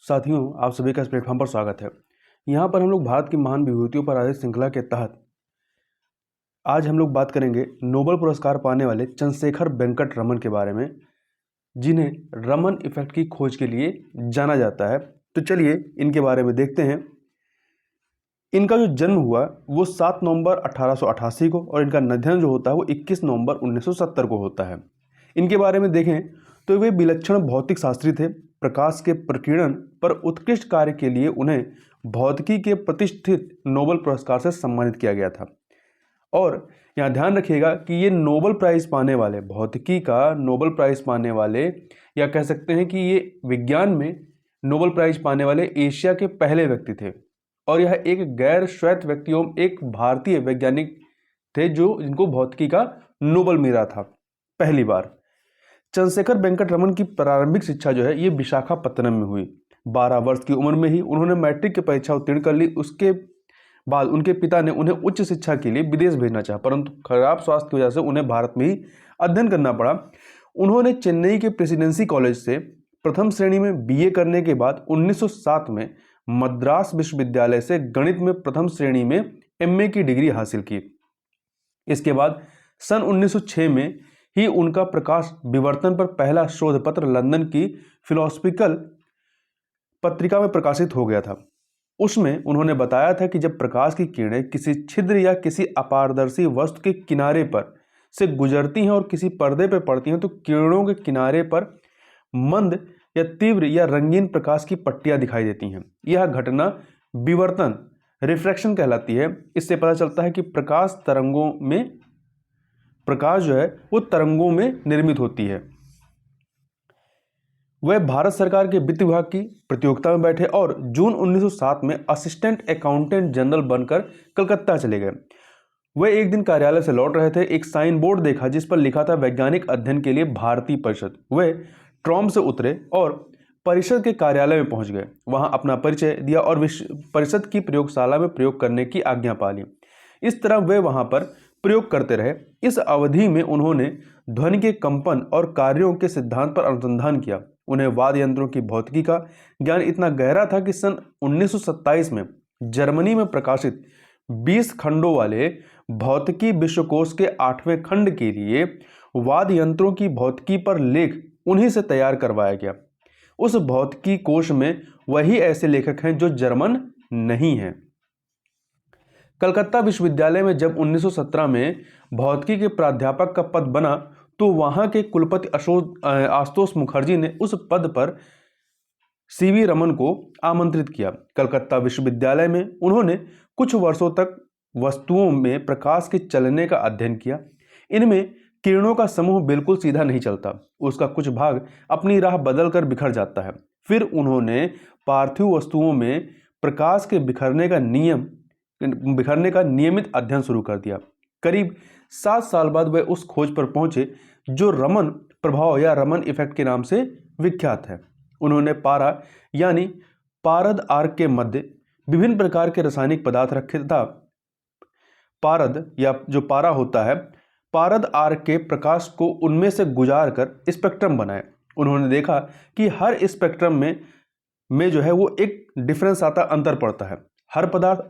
साथियों, आप सभी का इस प्लेटफॉर्म पर स्वागत है। यहाँ पर हम लोग भारत की महान विभूतियों पर आधारित श्रृंखला के तहत आज हम लोग बात करेंगे नोबेल पुरस्कार पाने वाले चंद्रशेखर वेंकट रमन के बारे में, जिन्हें रमन इफेक्ट की खोज के लिए जाना जाता है। तो चलिए इनके बारे में देखते हैं। इनका जो जन्म हुआ वो 7 नवंबर 1888 को और इनका निधन जो होता है वो 21 नवंबर 1970 को होता है। इनके बारे में देखें तो वे विलक्षण भौतिक शास्त्री थे। प्रकाश के प्रकीर्णन पर उत्कृष्ट कार्य के लिए उन्हें भौतिकी के प्रतिष्ठित नोबेल पुरस्कार से सम्मानित किया गया था। और यहाँ ध्यान रखिएगा कि ये नोबेल प्राइज़ पाने वाले, भौतिकी का नोबेल प्राइज़ पाने वाले, या कह सकते हैं कि ये विज्ञान में नोबेल प्राइज़ पाने वाले एशिया के पहले व्यक्ति थे। और यह एक गैर श्वेत व्यक्ति एवं एक भारतीय वैज्ञानिक थे जो जिनको भौतिकी का नोबेल मिला था पहली बार। चंद्रशेखर वेंकट रमन की प्रारंभिक शिक्षा जो है ये विशाखापत्तनम में हुई। 12 वर्ष की उम्र में ही उन्होंने मैट्रिक की परीक्षा उत्तीर्ण कर ली। उसके बाद उनके पिता ने उन्हें उच्च शिक्षा के लिए विदेश भेजना चाहा, परंतु खराब स्वास्थ्य की वजह से उन्हें भारत में ही अध्ययन करना पड़ा। उन्होंने चेन्नई के प्रेसिडेंसी कॉलेज से प्रथम श्रेणी में बीए करने के बाद 1907 में मद्रास विश्वविद्यालय से गणित में प्रथम श्रेणी में एमए की डिग्री हासिल की। इसके बाद सन 1906 में ही उनका प्रकाश विवर्तन पर पहला शोध पत्र लंदन की फिलोसफिकल पत्रिका में प्रकाशित हो गया था। उसमें उन्होंने बताया था कि जब प्रकाश की किरणें किसी छिद्र या किसी अपारदर्शी वस्तु के किनारे पर से गुजरती हैं और किसी पर्दे पर पड़ती हैं तो किरणों के किनारे पर मंद या तीव्र या रंगीन प्रकाश की पट्टियां दिखाई देती हैं। यह घटना विवर्तन, रिफ्रैक्शन कहलाती है। इससे पता चलता है कि प्रकाश जो है वो तरंगों में निर्मित होती है। वह भारत सरकार के वित्त विभाग की प्रतियोगिता में बैठे और जून 1907 में असिस्टेंट अकाउंटेंट जनरल बनकर कलकत्ता चले गए। वह एक दिन कार्यालय से लौट रहे थे। एक साइन बोर्ड देखा जिस पर लिखा था वैज्ञानिक अध्ययन के लिए भारतीय परिषद। वह ट्रॉम से उतरे और परिषद के कार्यालय में पहुंच गए। वहां अपना परिचय दिया और परिषद की प्रयोगशाला में प्रयोग करने की आज्ञा पा ली। इस तरह वे वहां पर प्रयोग करते रहे। इस अवधि में उन्होंने ध्वनि के कंपन और कार्यों के सिद्धांत पर अनुसंधान किया। उन्हें वाद्य यंत्रों की भौतिकी का ज्ञान इतना गहरा था कि सन 1927 में जर्मनी में प्रकाशित 20 खंडों वाले भौतिकी विश्वकोश के 8वें खंड के लिए वाद्य यंत्रों की भौतिकी पर लेख उन्हीं से तैयार करवाया गया। उस भौतिकी कोश में वही ऐसे लेखक हैं जो जर्मन नहीं हैं। कलकत्ता विश्वविद्यालय में जब 1917 में भौतिकी के प्राध्यापक का पद बना तो वहां के कुलपति आशुतोष मुखर्जी ने उस पद पर सीवी रमन को आमंत्रित किया। कलकत्ता विश्वविद्यालय में उन्होंने कुछ वर्षों तक वस्तुओं में प्रकाश के चलने का अध्ययन किया। इनमें किरणों का समूह बिल्कुल सीधा नहीं चलता, उसका कुछ भाग अपनी राह बदलकर बिखर जाता है। फिर उन्होंने पार्थिव वस्तुओं में प्रकाश के बिखरने का नियमित अध्ययन शुरू कर दिया। करीब 7 साल बाद वे उस खोज पर पहुंचे जो रमन प्रभाव या रमन इफेक्ट के नाम से विख्यात है। उन्होंने पारा यानी पारद आर्क के मध्य विभिन्न प्रकार के रासायनिक पदार्थ रखे तथा पारद या जो पारा होता है, पारद आर्क के प्रकाश को उनमें से गुजार कर स्पेक्ट्रम बनाए। उन्होंने देखा कि हर स्पेक्ट्रम में जो है वो एक डिफरेंस आता, अंतर पड़ता है। हर पदार्थ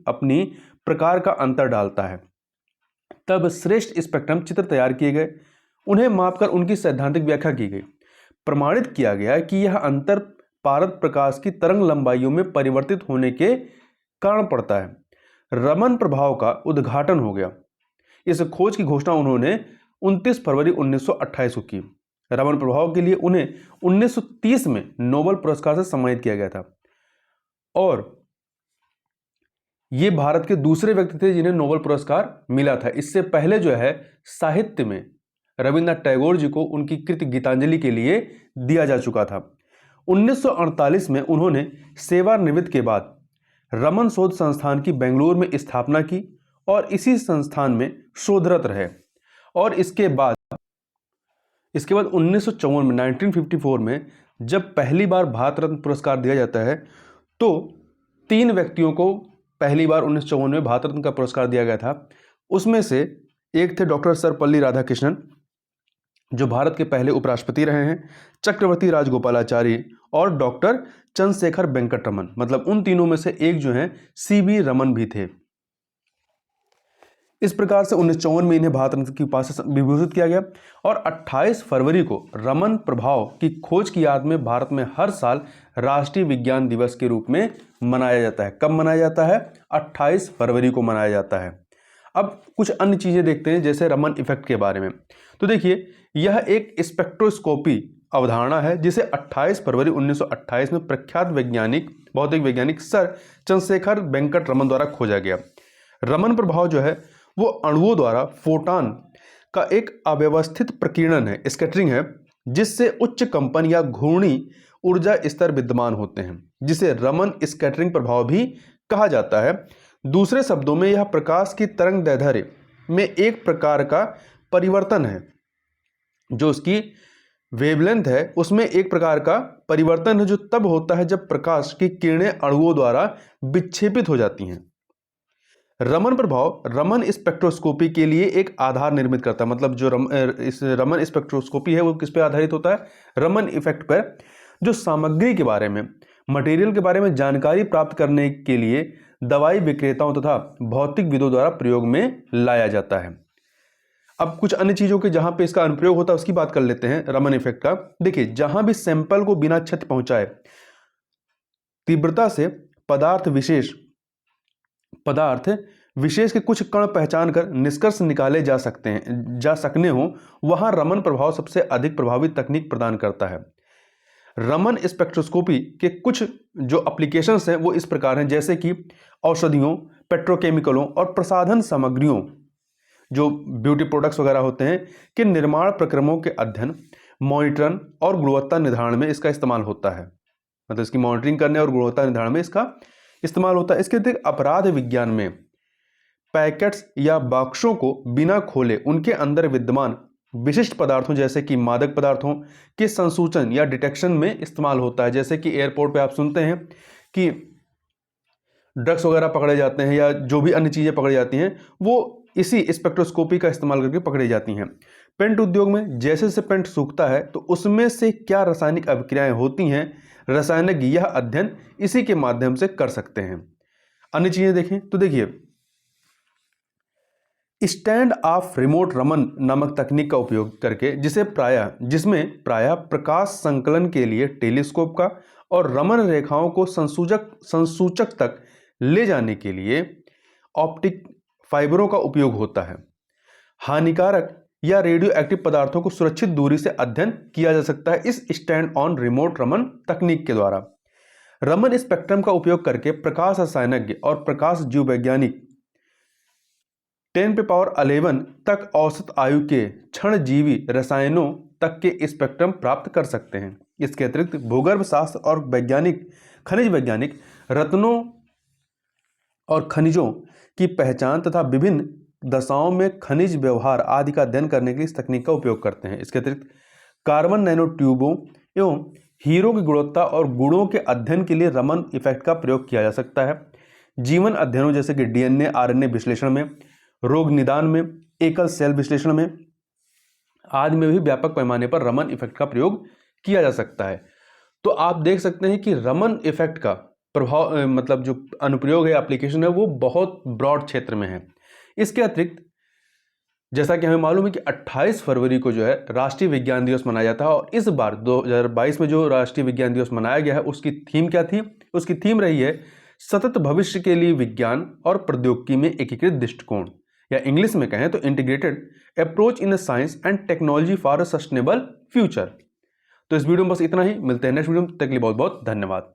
अपनी प्रकार का अंतर डालता है। तब श्रेष्ठ स्पेक्ट्रम चित्र तैयार किए गए। उन्हें मापकर उनकी सैद्धांतिक व्याख्या की गई। प्रमाणित किया गया कि यह अंतर पारद प्रकाश की तरंग लंबाइयों में परिवर्तित होने के कारण पड़ता है। रमन प्रभाव का उद्घाटन हो गया। इस खोज की घोषणा उन्होंने 29 फरवरी 1928 को की। रमन प्रभाव के लिए उन्हें 1930 में नोबेल पुरस्कार से सम्मानित किया गया था और ये भारत के दूसरे व्यक्ति थे जिन्हें नोबेल पुरस्कार मिला था। इससे पहले जो है साहित्य में रविन्द्रनाथ टैगोर जी को उनकी कृति गीतांजलि के लिए दिया जा चुका था। 1948 में उन्होंने सेवानिवृत्ति के बाद रमन शोध संस्थान की बेंगलुरु में स्थापना की और इसी संस्थान में शोधरत रहे। और इसके बाद 1954 में जब पहली बार भारत रत्न पुरस्कार दिया जाता है तो 3 व्यक्तियों को पहली बार 1954 में भारत रत्न का पुरस्कार दिया गया था। उसमें से एक थे डॉक्टर सर्वपल्ली राधाकृष्णन जो भारत के पहले उपराष्ट्रपति रहे हैं, चक्रवर्ती राजगोपालाचारी और डॉक्टर चंद्रशेखर वेंकट रमन, मतलब उन तीनों में से एक जो हैं CV रमन भी थे। इस प्रकार से 1954 में इन्हें भारत रत्न की उपाधि से विभूषित किया गया और 28 फरवरी को रमन प्रभाव की खोज की याद में भारत में हर साल राष्ट्रीय विज्ञान दिवस के रूप में मनाया जाता है। कब मनाया जाता है? 28 फरवरी को मनाया जाता है। अब कुछ अन्य चीजें देखते हैं, जैसे रमन इफेक्ट के बारे में। तो देखिए, यह एक स्पेक्ट्रोस्कोपी अवधारणा है जिसे 28 फरवरी 1928 में प्रख्यात वैज्ञानिक, भौतिक वैज्ञानिक सर चंद्रशेखर वेंकट रमन द्वारा खोजा गया। रमन प्रभाव जो है वो अणुओं द्वारा फोटॉन का एक अव्यवस्थित प्रकीर्णन है, स्कैटरिंग है, जिससे उच्च कंपन या घूर्णी ऊर्जा स्तर विद्यमान होते हैं, जिसे रमन स्कैटरिंग प्रभाव भी कहा जाता है। दूसरे शब्दों में यह प्रकाश की तरंग दैर्ध्य में एक प्रकार का परिवर्तन है, जो उसकी वेवलेंथ है उसमें एक प्रकार का परिवर्तन है, जो तब होता है जब प्रकाश की किरणें अणुओं द्वारा विक्षेपित हो जाती हैं। रमन प्रभाव रमन स्पेक्ट्रोस्कोपी के लिए एक आधार निर्मित करता है, मतलब जो इस रमन स्पेक्ट्रोस्कोपी है वो किस पे आधारित होता है? रमन इफेक्ट पर, जो सामग्री के बारे में, मटेरियल के बारे में जानकारी प्राप्त करने के लिए दवाई विक्रेताओं तथा भौतिकविदों द्वारा प्रयोग में लाया जाता है। अब कुछ अन्य चीजों के जहां पे इसका अनुप्रयोग होता है उसकी बात कर लेते हैं रमन इफेक्ट का। देखिए, जहां भी सैंपल को बिना क्षति पहुंचाए तीव्रता से पदार्थ विशेष के कुछ कण पहचान कर निष्कर्ष निकाले जा सकने हो, वहां रमन प्रभाव सबसे अधिक प्रभावी तकनीक प्रदान करता है। रमन स्पेक्ट्रोस्कोपी के कुछ जो एप्लीकेशंस हैं वो इस प्रकार हैं, जैसे कि औषधियों, पेट्रोकेमिकलों और प्रसाधन सामग्रियों, जो ब्यूटी प्रोडक्ट्स वगैरह होते हैं, के निर्माण प्रक्रमों के अध्ययन, मॉनिटरन और गुणवत्ता निर्धारण में इसका इस्तेमाल होता है। मतलब इसकी मॉनिटरिंग करने और गुणवत्ता निर्धारण में इसका इस्तेमाल होता है। इसके अतिरिक्त अपराध विज्ञान में पैकेट्स या बॉक्सों को बिना खोले उनके अंदर विद्यमान विशिष्ट पदार्थों, जैसे कि मादक पदार्थों के संसूचन या डिटेक्शन में इस्तेमाल होता है। जैसे कि एयरपोर्ट पे आप सुनते हैं कि ड्रग्स वगैरह पकड़े जाते हैं या जो भी अन्य चीज़ें पकड़ी जाती हैं वो इसी स्पेक्ट्रोस्कोपी का इस्तेमाल करके पकड़ी जाती हैं। पेंट उद्योग में जैसे जैसे पेंट सूखता है तो उसमें से क्या रासायनिक अभिक्रियाएं होती हैं, रसायनज्ञ यह अध्ययन इसी के माध्यम से कर सकते हैं। अन्य चीजें देखें तो देखिए, स्टैंड ऑफ रिमोट रमन नामक तकनीक का उपयोग करके जिसमें प्रायः प्रकाश संकलन के लिए टेलीस्कोप का और रमन रेखाओं को संसूचक तक ले जाने के लिए ऑप्टिक फाइबरों का उपयोग होता है। हानिकारक या रेडियो एक्टिव पदार्थों को सुरक्षित दूरी से अध्ययन किया जा सकता है इस स्टैंड ऑन रिमोट रमन तकनीक के द्वारा। रमन स्पेक्ट्रम का उपयोग करके प्रकाश रसायनज्ञ और प्रकाश जीव वैज्ञानिक 10⁻11 तक औसत आयु के क्षणजीवी रसायनों तक के स्पेक्ट्रम प्राप्त कर सकते हैं। इसके अतिरिक्त भूगर्भ शास्त्र और खनिज वैज्ञानिक रत्नों और खनिजों की पहचान तथा विभिन्न दशाओं में खनिज व्यवहार आदि का अध्ययन करने के लिए इस तकनीक का उपयोग करते हैं। इसके अतिरिक्त कार्बन नैनो ट्यूबों एवं हीरो की गुणवत्ता और गुणों के अध्ययन के लिए रमन इफेक्ट का प्रयोग किया जा सकता है। जीवन अध्ययनों जैसे कि DNA RNA विश्लेषण में, रोग निदान में, एकल सेल विश्लेषण में आदि में भी व्यापक पैमाने पर रमन इफेक्ट का प्रयोग किया जा सकता है। तो आप देख सकते हैं कि रमन इफेक्ट का प्रभाव, मतलब जो अनुप्रयोग है, एप्लीकेशन है, वो बहुत ब्रॉड क्षेत्र में है। इसके अतिरिक्त जैसा कि हमें मालूम है कि 28 फरवरी को जो है राष्ट्रीय विज्ञान दिवस मनाया जाता है और इस बार 2022 में जो राष्ट्रीय विज्ञान दिवस मनाया गया है उसकी थीम क्या थी? उसकी थीम रही है सतत भविष्य के लिए विज्ञान और प्रौद्योगिकी में एकीकृत दृष्टिकोण, या इंग्लिश में कहें तो integrated approach in science and technology for a sustainable future. तो इस वीडियो में बस इतना ही, मिलते हैं नेक्स्ट वीडियो में, तब तक के लिए बहुत बहुत धन्यवाद।